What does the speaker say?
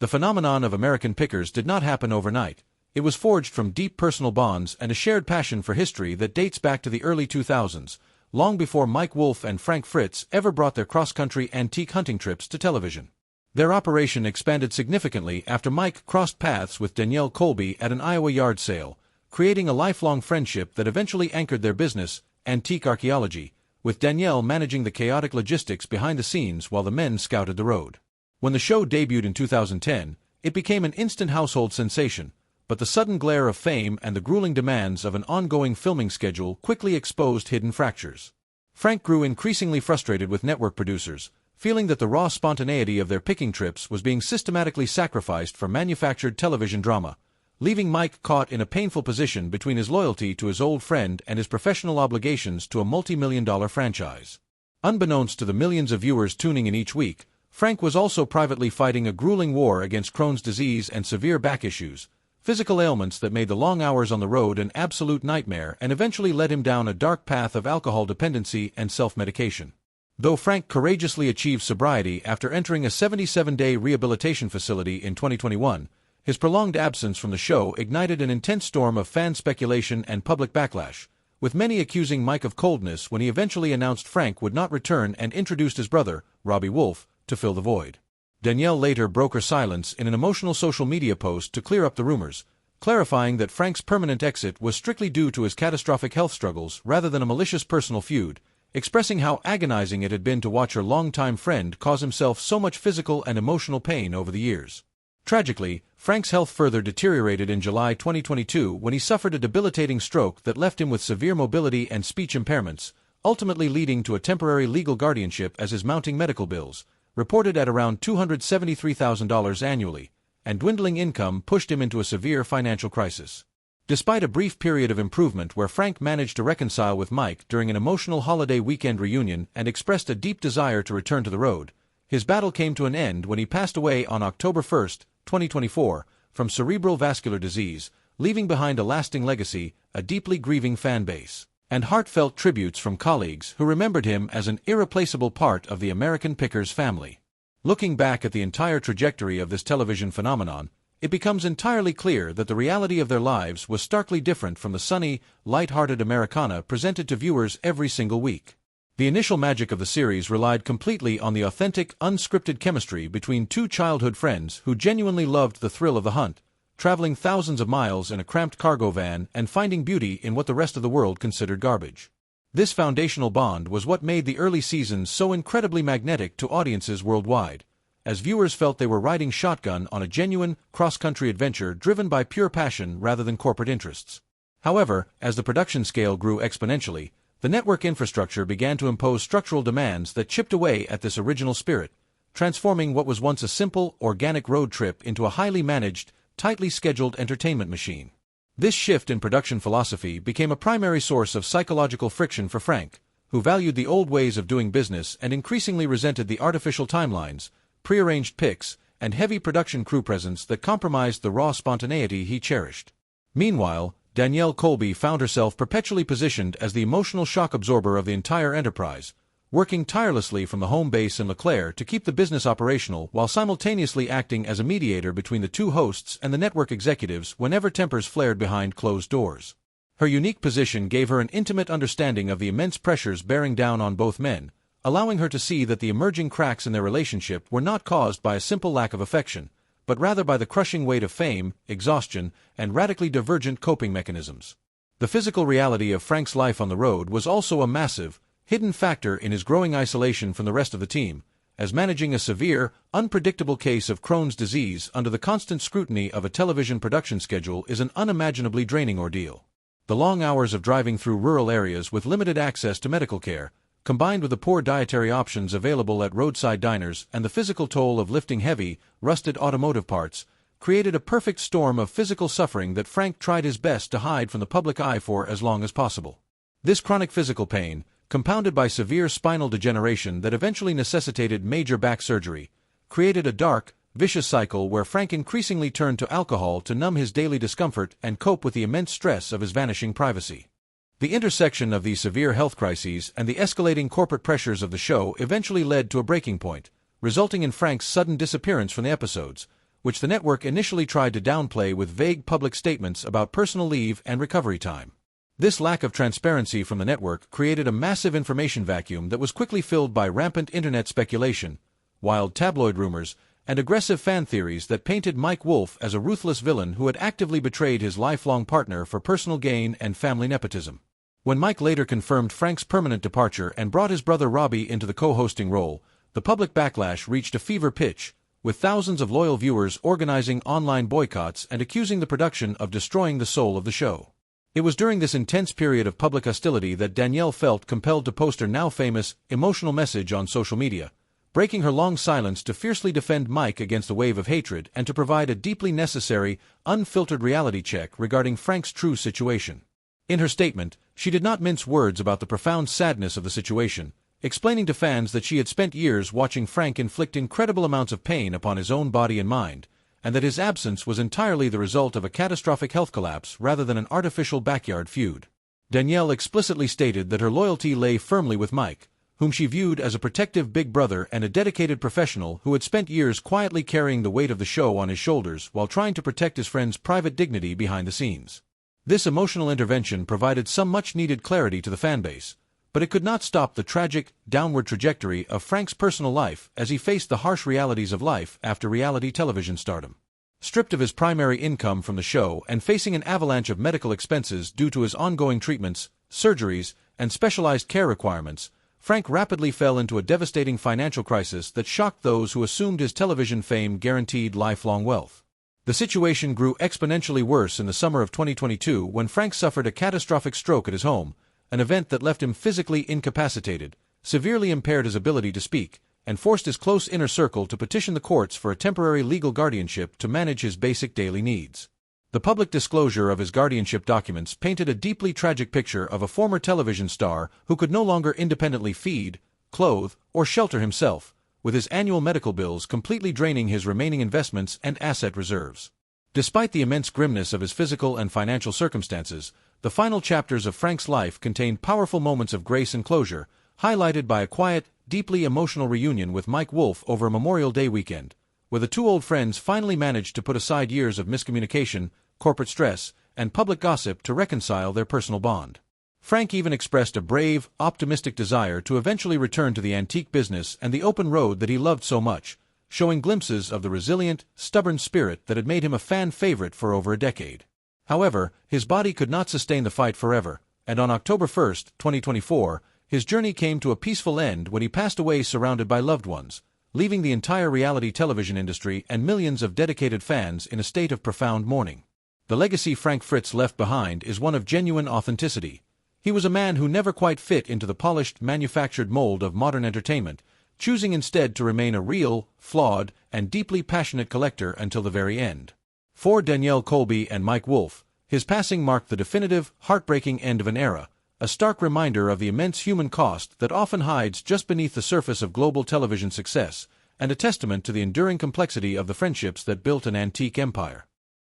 The phenomenon of American pickers did not happen overnight. It was forged from deep personal bonds and a shared passion for history that dates back to the early 2000s, long before Wolfe and Frank Fritz ever brought their cross-country antique hunting trips to television. Their operation expanded significantly after Mike crossed paths with Danielle Colby at an Iowa yard sale, creating a lifelong friendship that eventually anchored their business, antique archaeology, with Danielle managing the chaotic logistics behind the scenes while the men scouted the road. When the show debuted in 2010, it became an instant household sensation, but the sudden glare of fame and the grueling demands of an ongoing filming schedule quickly exposed hidden fractures. Frank grew increasingly frustrated with network producers, feeling that the raw spontaneity of their picking trips was being systematically sacrificed for manufactured television drama, leaving Mike caught in a painful position between his loyalty to his old friend and his professional obligations to a multi-million-dollar franchise. Unbeknownst to the millions of viewers tuning in each week, Frank was also privately fighting a grueling war against Crohn's disease and severe back issues, physical ailments that made the long hours on the road an absolute nightmare and eventually led him down a dark path of alcohol dependency and self-medication. Though Frank courageously achieved sobriety after entering a 77-day rehabilitation facility in 2021, his prolonged absence from the show ignited an intense storm of fan speculation and public backlash, with many accusing Mike of coldness when he eventually announced Frank would not return and introduced his brother, Wolfe, to fill the void. Danielle later broke her silence in an emotional social media post to clear up the rumors, clarifying that Frank's permanent exit was strictly due to his catastrophic health struggles rather than a malicious personal feud, expressing how agonizing it had been to watch her longtime friend cause himself so much physical and emotional pain over the years. Tragically, Frank's health further deteriorated in July 2022 when he suffered a debilitating stroke that left him with severe mobility and speech impairments, ultimately leading to a temporary legal guardianship as his mounting medical bills, reported at around $273,000 annually, and dwindling income pushed him into a severe financial crisis. Despite a brief period of improvement where Frank managed to reconcile with Mike during an emotional holiday weekend reunion and expressed a deep desire to return to the road, his battle came to an end when he passed away on October 1, 2024, from cerebral vascular disease, leaving behind a lasting legacy, a deeply grieving fan base, and heartfelt tributes from colleagues who remembered him as an irreplaceable part of the American Pickers family. Looking back at the entire trajectory of this television phenomenon, it becomes entirely clear that the reality of their lives was starkly different from the sunny, light-hearted Americana presented to viewers every single week. The initial magic of the series relied completely on the authentic, unscripted chemistry between two childhood friends who genuinely loved the thrill of the hunt, traveling thousands of miles in a cramped cargo van and finding beauty in what the rest of the world considered garbage. This foundational bond was what made the early seasons so incredibly magnetic to audiences worldwide, as viewers felt they were riding shotgun on a genuine, cross-country adventure driven by pure passion rather than corporate interests. However, as the production scale grew exponentially, the network infrastructure began to impose structural demands that chipped away at this original spirit, transforming what was once a simple, organic road trip into a highly managed, tightly scheduled entertainment machine. This shift in production philosophy became a primary source of psychological friction for Frank, who valued the old ways of doing business and increasingly resented the artificial timelines, prearranged picks, and heavy production crew presence that compromised the raw spontaneity he cherished. Meanwhile, Danielle Colby found herself perpetually positioned as the emotional shock absorber of the entire enterprise, working tirelessly from the home base in LeClaire to keep the business operational while simultaneously acting as a mediator between the two hosts and the network executives whenever tempers flared behind closed doors. Her unique position gave her an intimate understanding of the immense pressures bearing down on both men, allowing her to see that the emerging cracks in their relationship were not caused by a simple lack of affection, but rather by the crushing weight of fame, exhaustion, and radically divergent coping mechanisms. The physical reality of Frank's life on the road was also a massive, hidden factor in his growing isolation from the rest of the team, as managing a severe, unpredictable case of Crohn's disease under the constant scrutiny of a television production schedule is an unimaginably draining ordeal. The long hours of driving through rural areas with limited access to medical care, combined with the poor dietary options available at roadside diners and the physical toll of lifting heavy, rusted automotive parts, created a perfect storm of physical suffering that Frank tried his best to hide from the public eye for as long as possible. This chronic physical pain, compounded by severe spinal degeneration that eventually necessitated major back surgery, created a dark, vicious cycle where Frank increasingly turned to alcohol to numb his daily discomfort and cope with the immense stress of his vanishing privacy. The intersection of these severe health crises and the escalating corporate pressures of the show eventually led to a breaking point, resulting in Frank's sudden disappearance from the episodes, which the network initially tried to downplay with vague public statements about personal leave and recovery time. This lack of transparency from the network created a massive information vacuum that was quickly filled by rampant internet speculation, wild tabloid rumors, and aggressive fan theories that painted Mike Wolfe as a ruthless villain who had actively betrayed his lifelong partner for personal gain and family nepotism. When Mike later confirmed Frank's permanent departure and brought his brother Robbie into the co-hosting role, the public backlash reached a fever pitch, with thousands of loyal viewers organizing online boycotts and accusing the production of destroying the soul of the show. It was during this intense period of public hostility that Danielle felt compelled to post her now-famous, emotional message on social media, breaking her long silence to fiercely defend Mike against a wave of hatred and to provide a deeply necessary, unfiltered reality check regarding Frank's true situation. In her statement, she did not mince words about the profound sadness of the situation, explaining to fans that she had spent years watching Frank inflict incredible amounts of pain upon his own body and mind, and that his absence was entirely the result of a catastrophic health collapse rather than an artificial backyard feud. Danielle explicitly stated that her loyalty lay firmly with Mike, whom she viewed as a protective big brother and a dedicated professional who had spent years quietly carrying the weight of the show on his shoulders while trying to protect his friend's private dignity behind the scenes. This emotional intervention provided some much-needed clarity to the fanbase, but it could not stop the tragic, downward trajectory of Frank's personal life as he faced the harsh realities of life after reality television stardom. Stripped of his primary income from the show and facing an avalanche of medical expenses due to his ongoing treatments, surgeries, and specialized care requirements, Frank rapidly fell into a devastating financial crisis that shocked those who assumed his television fame guaranteed lifelong wealth. The situation grew exponentially worse in the summer of 2022 when Frank suffered a catastrophic stroke at his home, an event that left him physically incapacitated, severely impaired his ability to speak, and forced his close inner circle to petition the courts for a temporary legal guardianship to manage his basic daily needs. The public disclosure of his guardianship documents painted a deeply tragic picture of a former television star who could no longer independently feed, clothe, or shelter himself, with his annual medical bills completely draining his remaining investments and asset reserves. Despite the immense grimness of his physical and financial circumstances, the final chapters of Frank's life contained powerful moments of grace and closure, highlighted by a quiet, deeply emotional reunion with Mike Wolfe over a Memorial Day weekend, where the two old friends finally managed to put aside years of miscommunication, corporate stress, and public gossip to reconcile their personal bond. Frank even expressed a brave, optimistic desire to eventually return to the antique business and the open road that he loved so much, showing glimpses of the resilient, stubborn spirit that had made him a fan favorite for over a decade. However, his body could not sustain the fight forever, and on October 1, 2024, his journey came to a peaceful end when he passed away surrounded by loved ones, leaving the entire reality television industry and millions of dedicated fans in a state of profound mourning. The legacy Frank Fritz left behind is one of genuine authenticity. He was a man who never quite fit into the polished, manufactured mold of modern entertainment, choosing instead to remain a real, flawed, and deeply passionate collector until the very end. For Danielle Colby and Mike Wolfe, his passing marked the definitive, heartbreaking end of an era, a stark reminder of the immense human cost that often hides just beneath the surface of global television success, and a testament to the enduring complexity of the friendships that built an antique empire.